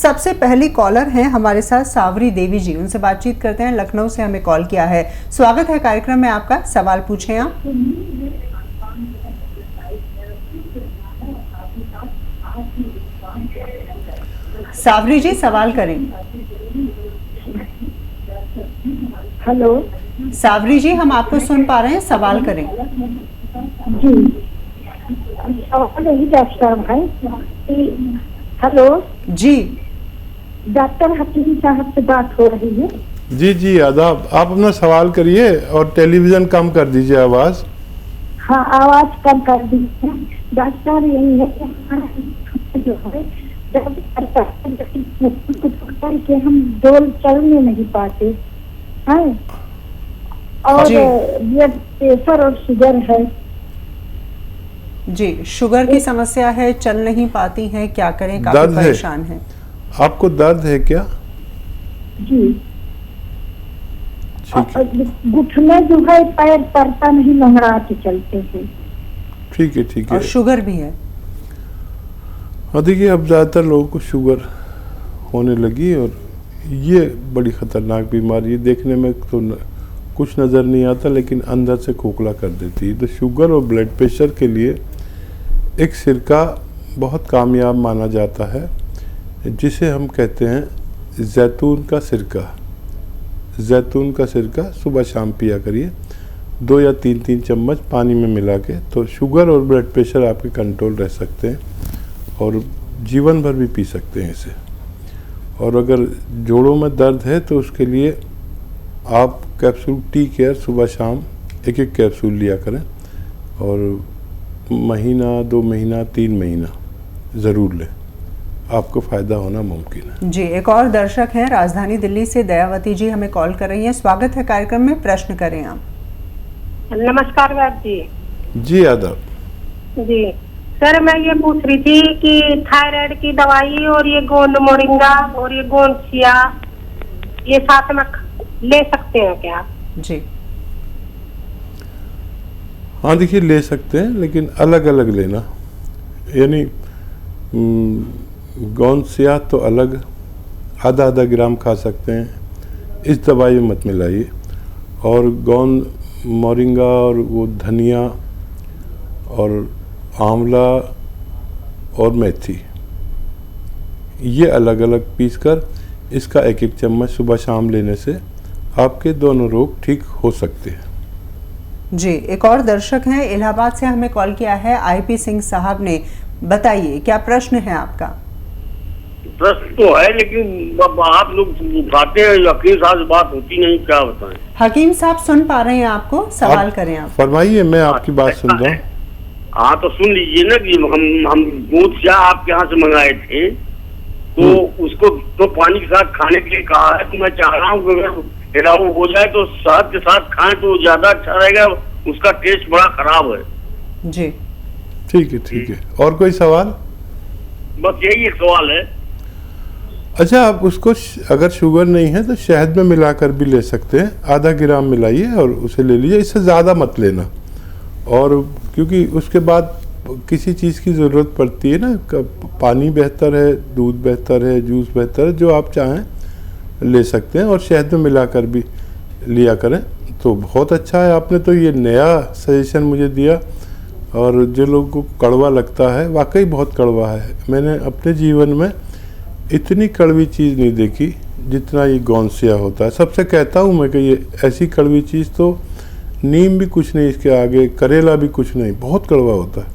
सबसे पहली कॉलर हैं हमारे साथ सावरी देवी जी, उनसे बातचीत करते हैं। लखनऊ से हमें कॉल किया है। स्वागत है कार्यक्रम में आपका, सवाल पूछें आप। सावरी जी सवाल करें। हेलो सावरी जी, हम आपको सुन पा रहे हैं, सवाल करें। जी, यही डॉक्टर भाई। हेलो जी, डॉक्टर हकीम साहब से बात हो रही है? जी जी, आदाब। आप अपना सवाल करिए और टेलीविजन कम कर दीजिए आवाज। हाँ, आवाज कम कर दीजिए। डॉक्टर यही है कि जो है कि हम डोल चलने नहीं पाते हैं, और ब्लड प्रेशर और शुगर है। जी, शुगर की समस्या है, चल नहीं पाती हैं, क्या करें, काफी परेशान है। आपको दर्द है क्या? जी, घुटने जो है पैर पड़ता नहीं, लंगड़ा के चलते हैं। ठीक है, ठीक है। और शुगर भी है? हाँ, देखिए अब ज़्यादातर लोगों को शुगर होने लगी, और ये बड़ी ख़तरनाक बीमारी है। देखने में तो कुछ नज़र नहीं आता, लेकिन अंदर से खोखला कर देती है। तो शुगर और ब्लड प्रेशर के लिए एक सिरका बहुत कामयाब माना जाता है, जिसे हम कहते हैं जैतून का सिरका। जैतून का सिरका सुबह शाम पिया करिए, 2 या 3 चम्मच पानी में मिला के, तो शुगर और ब्लड प्रेशर आपके कंट्रोल रह सकते हैं, और जीवन भर भी पी सकते हैं इसे। और अगर जोड़ों में दर्द है तो उसके लिए आप कैप्सूल टी केयर सुबह शाम 1-1 कैप्सूल लिया करें, और महीना, 2 महीना, 3 महीना ज़रूर लें, आपको फ़ायदा होना मुमकिन है। जी, एक और दर्शक हैं राजधानी दिल्ली से, दयावती जी हमें कॉल कर रही हैं। स्वागत है कार्यक्रम में, प्रश्न करें आप। नमस्कार वैद्य जी। जी, आदाब। जी सर, मैं ये पूछ रही थी कि थायराइड की दवाई और ये गोंद मोरिंगा और ये गोंद सिया, ये साथ में ले सकते हैं क्या? जी हाँ, देखिए ले सकते हैं, लेकिन अलग अलग लेना। यानी गोंद सियाह तो अलग आधा ग्राम खा सकते हैं, इस दवाई में मत मिलाइए। और गोंद मोरिंगा और वो धनिया और आंवला और मेथी, ये अलग अलग पीसकर इसका 1-1 चम्मच सुबह शाम लेने से आपके दोनों रोग ठीक हो सकते हैं। जी, एक और दर्शक हैं इलाहाबाद से, हमें कॉल किया है आईपी सिंह साहब ने। बताइए, क्या प्रश्न है आपका? प्रश्न तो है, लेकिन आप लोग उठाते हैं, हकीम साहब से बात होती नहीं, क्या बताएं? हकीम साहब सुन पा रहे हैं आपको, सवाल करें आप। फरमाइए, मैं आपकी बात सुन रहा हूँ। हाँ, तो सुन लीजिए ना कि हम दूध सिया आपके यहाँ से मंगाए थे, तो उसको तो पानी के साथ खाने के लिए कहा है। तो मैं चाह रहा हूँ कि अगर हिलाऊ हो जाए तो शहद के साथ खाएं तो ज्यादा अच्छा रहेगा, उसका टेस्ट बड़ा खराब है। जी ठीक है, ठीक है। और कोई सवाल? बस यही एक सवाल है। अच्छा, आप उसको अगर शुगर नहीं है तो शहद में मिलाकर भी ले सकते हैं। आधा ग्राम मिलाइए और उसे ले लीजिए, इससे ज़्यादा मत लेना। और क्योंकि उसके बाद किसी चीज़ की ज़रूरत पड़ती है ना, पानी बेहतर है, दूध बेहतर है, जूस बेहतर है, जो आप चाहें ले सकते हैं। और शहद में मिलाकर भी लिया करें तो बहुत अच्छा है। आपने तो ये नया सजेशन मुझे दिया, और जो लोगों को कड़वा लगता है, वाकई बहुत कड़वा है। मैंने अपने जीवन में इतनी कड़वी चीज़ नहीं देखी जितना ये गोंद सिया होता है। सबसे कहता हूँ मैं कि ये ऐसी कड़वी चीज़ तो नीम भी कुछ नहीं, इसके आगे करेला भी कुछ नहीं, बहुत कड़वा होता है।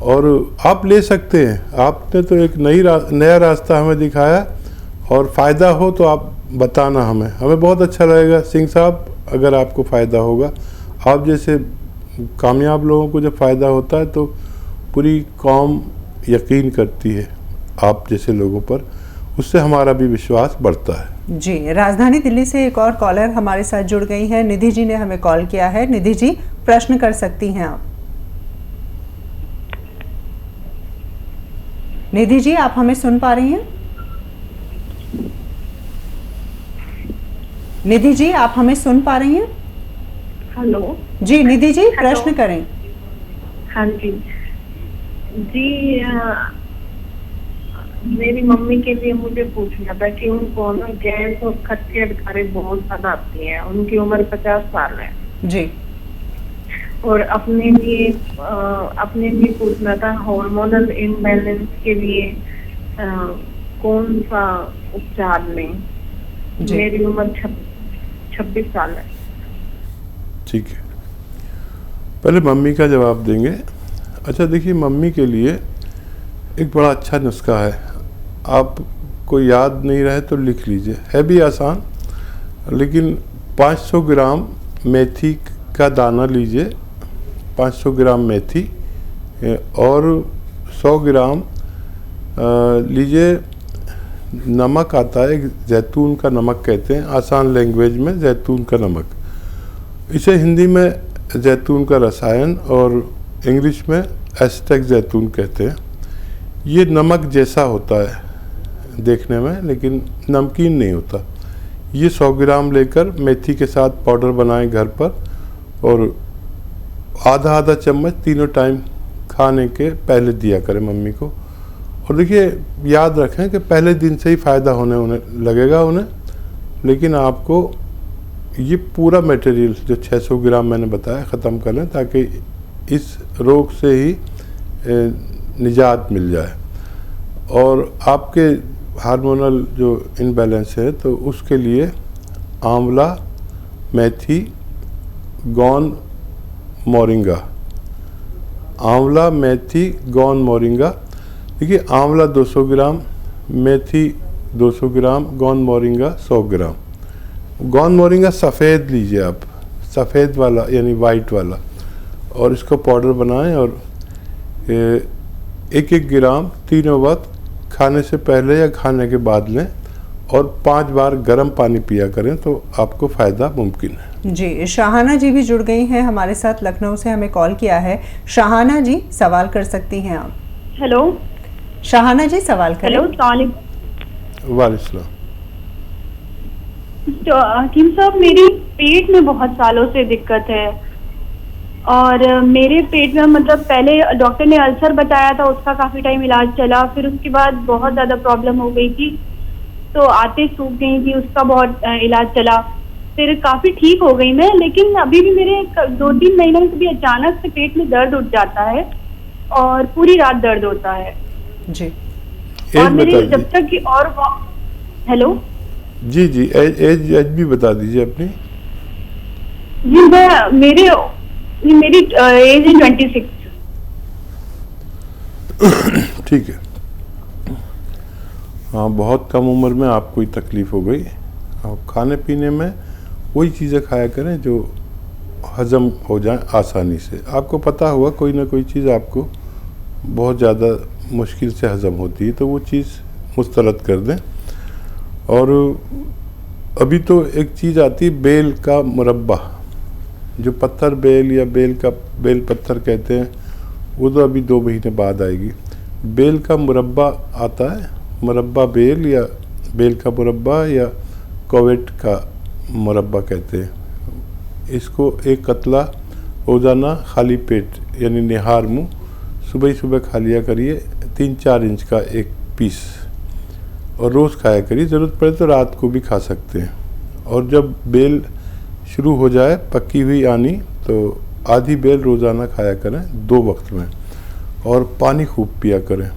और आप ले सकते हैं। आपने तो एक नया रास्ता हमें दिखाया, और फ़ायदा हो तो आप बताना हमें बहुत अच्छा लगेगा। सिंह साहब, अगर आपको फ़ायदा होगा, आप जैसे कामयाब लोगों को जब फ़ायदा होता है तो पूरी कौम यकीन करती है आप जैसे लोगों पर, उससे हमारा भी विश्वास बढ़ता है। जी, राजधानी दिल्ली से एक और कॉलर हमारे साथ जुड़ गई है। निधि जी ने हमें कॉल किया है। निधि जी, प्रश्न कर सकती हैं आप। निधि जी, आप हमें सुन पा रही हैं? निधि जी, आप हमें सुन पा रही हैं? हेलो जी निधि जी, प्रश्न करें। हाँ जी जी, मेरी मम्मी के लिए मुझे पूछना था कि उनको ना गैस और खट्टे अडकारे बहुत ज्यादा आती है। उनकी उम्र 50 साल है जी। और अपने लिए पूछना था हार्मोनल इम्बैलेंस के लिए कौन सा उपचार लें। मेरी उम्र 26 साल है। ठीक है, पहले मम्मी का जवाब देंगे। अच्छा देखिए, मम्मी के लिए एक बड़ा अच्छा नुस्खा है, आपको याद नहीं रहे तो लिख लीजिए, है भी आसान। लेकिन 500 ग्राम मेथी का दाना लीजिए, 500 ग्राम मेथी, और 100 ग्राम लीजिए नमक आता है, एक जैतून का नमक कहते हैं, आसान लैंग्वेज में जैतून का नमक। इसे हिंदी में जैतून का रसायन और इंग्लिश में एस्टेक जैतून कहते हैं। ये नमक जैसा होता है देखने में, लेकिन नमकीन नहीं होता। ये 100 ग्राम लेकर मेथी के साथ पाउडर बनाएं घर पर, और आधा आधा चम्मच तीनों टाइम खाने के पहले दिया करें मम्मी को। और देखिए, याद रखें कि पहले दिन से ही फ़ायदा होने लगेगा उन्हें, लेकिन आपको ये पूरा मटेरियल जो 600 ग्राम मैंने बताया ख़त्म कर लें, ताकि इस रोग से ही निजात मिल जाए। और आपके हार्मोनल जो इनबैलेंस है तो उसके लिए आंवला, मेथी, गौन, मोरिंगा, आंवला, मेथी, गौन, मोरिंगा। देखिए, आंवला 200 ग्राम, मेथी 200 ग्राम, गौन मोरिंगा 100 ग्राम। गौन मोरिंगा सफ़ेद लीजिए आप, सफ़ेद वाला यानी वाइट वाला, और इसको पाउडर बनाएं और 1-1 ग्राम तीनों वक्त खाने से पहले या खाने के बाद लें, और 5 बार गर्म पानी पिया करें तो आपको फ़ायदा मुमकिन है। जी, शाहाना जी भी जुड़ गई हैं हमारे साथ, लखनऊ से हमें कॉल किया है। शाहाना जी, सवाल कर सकती हैं आप। हेलो शाहाना जी, सवाल करें। हेलो, अस्सलाम वालेकुम। तो हकीम साहब, मेरी पेट में बहुत सालों से दिक्कत है, और मेरे पेट में मतलब पहले डॉक्टर ने अल्सर बताया था, उसका काफ़ी टाइम इलाज चला, फिर उसके बाद बहुत ज़्यादा प्रॉब्लम हो गई थी, तो आते सूख गई थी, उसका बहुत इलाज चला, फिर काफ़ी ठीक हो गई मैं। लेकिन अभी भी मेरे 2-3 महीने में कभी अचानक से पेट में दर्द उठ जाता है और पूरी रात दर्द होता है जी। और मेरे जब तक कि और हेलो जी जी, एज भी बता दीजिए अपनी। जी, मेरी एज है 26। ठीक है, हाँ, बहुत कम उम्र में आपको ये तकलीफ़ हो गई। आप खाने पीने में वही चीज़ें खाया करें जो हज़म हो जाए आसानी से। आपको पता होगा कोई ना कोई चीज़ आपको बहुत ज़्यादा मुश्किल से हज़म होती है, तो वो चीज़ मुस्तरद कर दें। और अभी तो एक चीज़ आती है बेल का मुरब्बा, जो पत्थर बेल या बेल पत्थर कहते हैं, वो तो अभी 2 महीने बाद आएगी। बेल का मुरब्बा आता है, मुरब्बा बेल या बेल का मुरब्बा या कोवेट का मुरब्बा कहते हैं। इसको 1 कतला रोज़ाना खाली पेट यानी निहार मुँह सुबह ही सुबह खा लिया करिए, 3-4 इंच का एक पीस, और रोज़ खाया करिए। ज़रूरत पड़े तो रात को भी खा सकते हैं। और जब बेल शुरू हो जाए पक्की हुई आनी, तो आधी बेल रोज़ाना खाया करें 2 वक्त में, और पानी खूब पिया करें।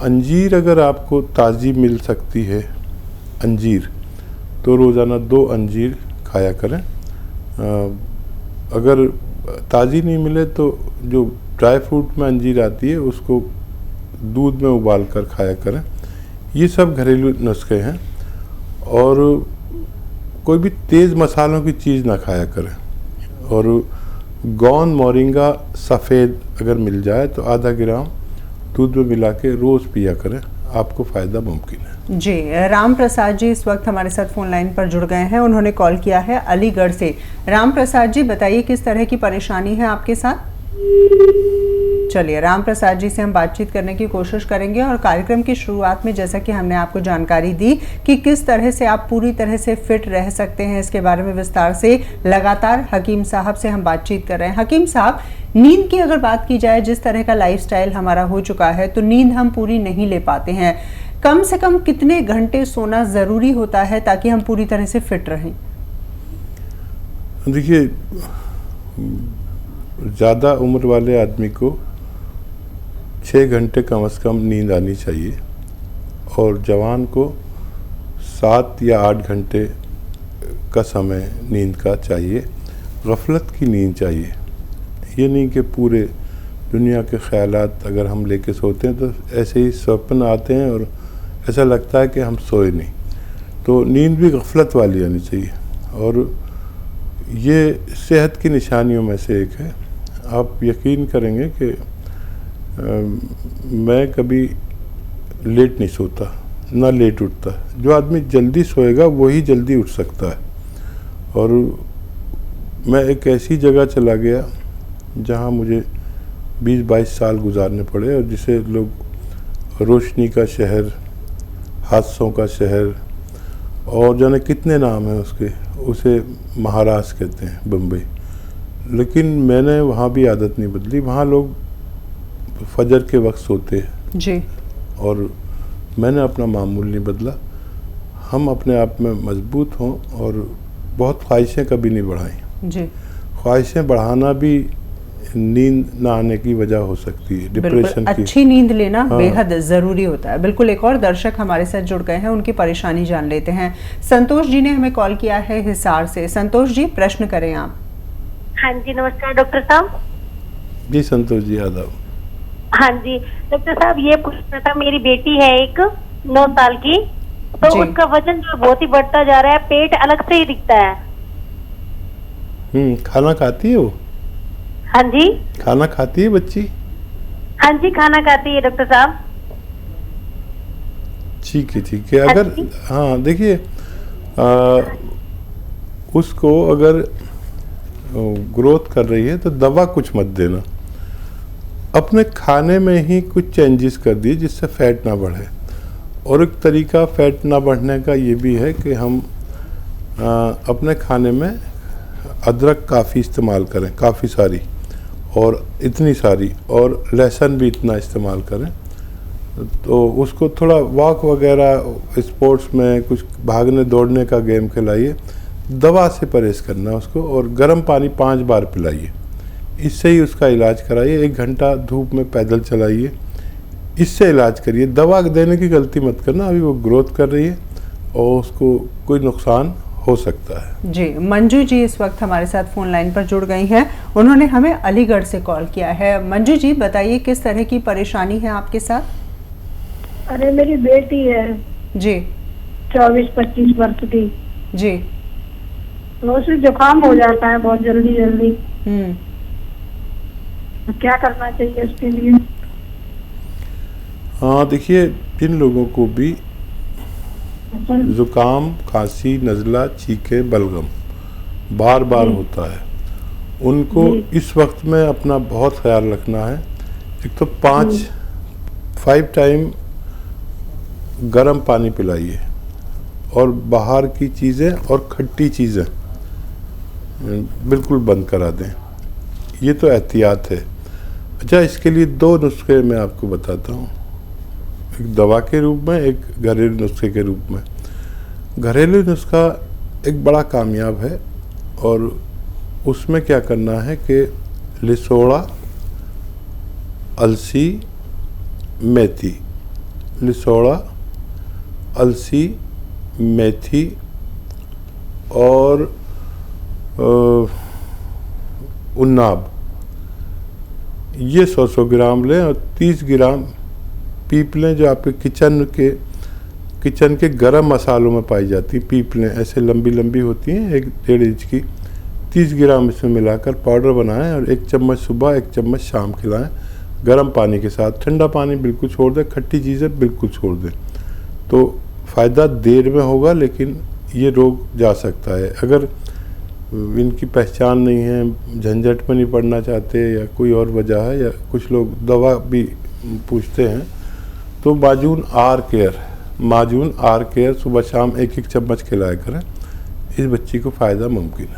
अंजीर अगर आपको ताज़ी मिल सकती है अंजीर, तो रोज़ाना 2 अंजीर खाया करें। अगर ताज़ी नहीं मिले तो जो ड्राई फ्रूट में अंजीर आती है उसको दूध में उबाल कर खाया करें। ये सब घरेलू नुस्खे हैं। और कोई भी तेज़ मसालों की चीज़ ना खाया करें। और गौन मोरिंगा सफ़ेद अगर मिल जाए तो आधा ग्राम दूध में मिला के रोज़ पिया करें, आपको फ़ायदा मुमकिन है। जी, राम प्रसाद जी इस वक्त हमारे साथ फ़ोन लाइन पर जुड़ गए हैं। उन्होंने कॉल किया है अलीगढ़ से। राम प्रसाद जी, बताइए किस तरह की परेशानी है आपके साथ। चलिए, राम प्रसाद जी से हम बातचीत करने की कोशिश करेंगे। और कार्यक्रम की शुरुआत में जैसा कि हमने आपको जानकारी दी कि किस तरह से आप पूरी तरह से फिट रह सकते हैं, इसके बारे में विस्तार से लगातार हकीम साहब से हम बातचीत कर रहे हैं। हकीम साहब, नींद की अगर बात की जाए, जिस तरह का लाइफस्टाइल हमारा हो चुका है, तो नींद हम पूरी नहीं ले पाते हैं। कम से कम कितने घंटे सोना ज़रूरी होता है ताकि हम पूरी तरह से फिट रहें? देखिए, ज़्यादा उम्र वाले आदमी को 6 घंटे कम से कम नींद आनी चाहिए और जवान को 7 या 8 घंटे का समय नींद का चाहिए। गफलत की नींद चाहिए, ये नहीं कि पूरे दुनिया के ख्यालात अगर हम लेके सोते हैं तो ऐसे ही स्वप्न आते हैं और ऐसा लगता है कि हम सोए नहीं। तो नींद भी गफलत वाली आनी चाहिए और ये सेहत की निशानियों में से एक है। आप यकीन करेंगे कि मैं कभी लेट नहीं सोता, ना लेट उठता। जो आदमी जल्दी सोएगा वही जल्दी उठ सकता है। और मैं एक ऐसी जगह चला गया जहाँ मुझे 20-22 साल गुजारने पड़े और जिसे लोग रोशनी का शहर, हादसों का शहर और जाने कितने नाम हैं उसके, उसे महाराष्ट्र कहते हैं, बम्बई। लेकिन मैंने वहाँ भी आदत नहीं बदली। वहाँ लोग फजर के वक्त सोते हैं जी, और मैंने अपना मामूल नहीं बदला। हम अपने आप में मजबूत हों और बहुत ख्वाहिशें कभी नहीं बढ़ाएं। जी, ख्वाहिशें बढ़ाना भी नींद ना आने की वजह हो सकती है, डिप्रेशन की। अच्छी नींद लेना बेहद ज़रूरी होता है। बिल्कुल, एक और दर्शक हमारे साथ जुड़ गए हैं, उनकी परेशानी जान लेते हैं। संतोष जी ने हमें कॉल किया है हिसार से। संतोष जी, प्रश्न करें आप। हाँ जी, नमस्कार डॉक्टर साहब। जी संतोष जी, आदाब। हाँ जी डॉक्टर साहब, ये पूछना था, मेरी बेटी है एक 9 साल की, तो उसका वजन जो बहुत ही बढ़ता जा रहा है, पेट अलग से ही दिखता है। खाना खाती है वो? हाँ जी। खाना खाती है बच्ची? हाँ जी, खाना खाती है डॉक्टर साहब। ठीक है, ठीक है। अगर हाँ, देखिए, उसको अगर ग्रोथ कर रही है तो दवा कुछ मत देना। अपने खाने में ही कुछ चेंजेस कर दिए जिससे फैट ना बढ़े। और एक तरीका फैट ना बढ़ने का ये भी है कि हम अपने खाने में अदरक काफ़ी इस्तेमाल करें, काफ़ी सारी, और इतनी सारी, और लहसुन भी इतना इस्तेमाल करें। तो उसको थोड़ा वॉक वगैरह, स्पोर्ट्स में कुछ भागने दौड़ने का गेम खिलाइए। दवा से परहेज करना उसको, और गर्म पानी 5 बार पिलाइए। इससे ही उसका इलाज कराइए। 1 घंटा धूप में पैदल चलाइए, इससे इलाज करिए। दवा देने की गलती मत करना। अभी वो ग्रोथ कर रही है और उसको कोई नुकसान हो सकता है। जी, मंजू जी इस वक्त हमारे साथ फोन लाइन पर जुड़ गई हैं। उन्होंने हमें अलीगढ़ से कॉल किया है। मंजू जी, बताइए किस तरह की परेशानी है आपके साथ? अरे मेरी बेटी है जी, 24-25 वर्ष की जी, तो उसे जुकाम हो जाता है बहुत जल्दी जल्दी। क्या करना चाहिए उसके लिए? हाँ, देखिए, जिन लोगों को भी जुकाम, खांसी, नज़ला, चीखे, बलगम बार बार होता है, उनको इस वक्त में अपना बहुत ख्याल रखना है। एक तो 5 टाइम गर्म पानी पिलाइए, और बाहर की चीज़ें और खट्टी चीज़ें बिल्कुल बंद करा दें। ये तो एहतियात है। अच्छा, इसके लिए 2 नुस्खे मैं आपको बताता हूँ, एक दवा के रूप में, एक घरेलू नुस्खे के रूप में। घरेलू नुस्खा एक बड़ा कामयाब है, और उसमें क्या करना है कि लिसोड़ा, अलसी, मेथी, लिसोड़ा, अलसी, मेथी और उन्नाब, ये 100 ग्राम लें और 30 ग्राम पीपलें जो आपके किचन के गरम मसालों में पाई जाती हैं। पीपलें ऐसे लंबी लंबी होती हैं, 1-1.5 इंच की। 30 ग्राम इसमें मिलाकर पाउडर बनाएं और 1 चम्मच सुबह, 1 चम्मच शाम खिलाएं, गर्म पानी के साथ। ठंडा पानी बिल्कुल छोड़ दें, खट्टी चीज़ें बिल्कुल छोड़ दें। तो फ़ायदा देर में होगा, लेकिन ये रोग जा सकता है। अगर इनकी पहचान नहीं है, झंझट में नहीं पड़ना चाहते, या कोई और वजह है, या कुछ लोग दवा भी पूछते हैं, तो माजून आर केयर सुबह शाम 1-1 चम्मच खिलाया करें। इस बच्ची को फ़ायदा मुमकिन है।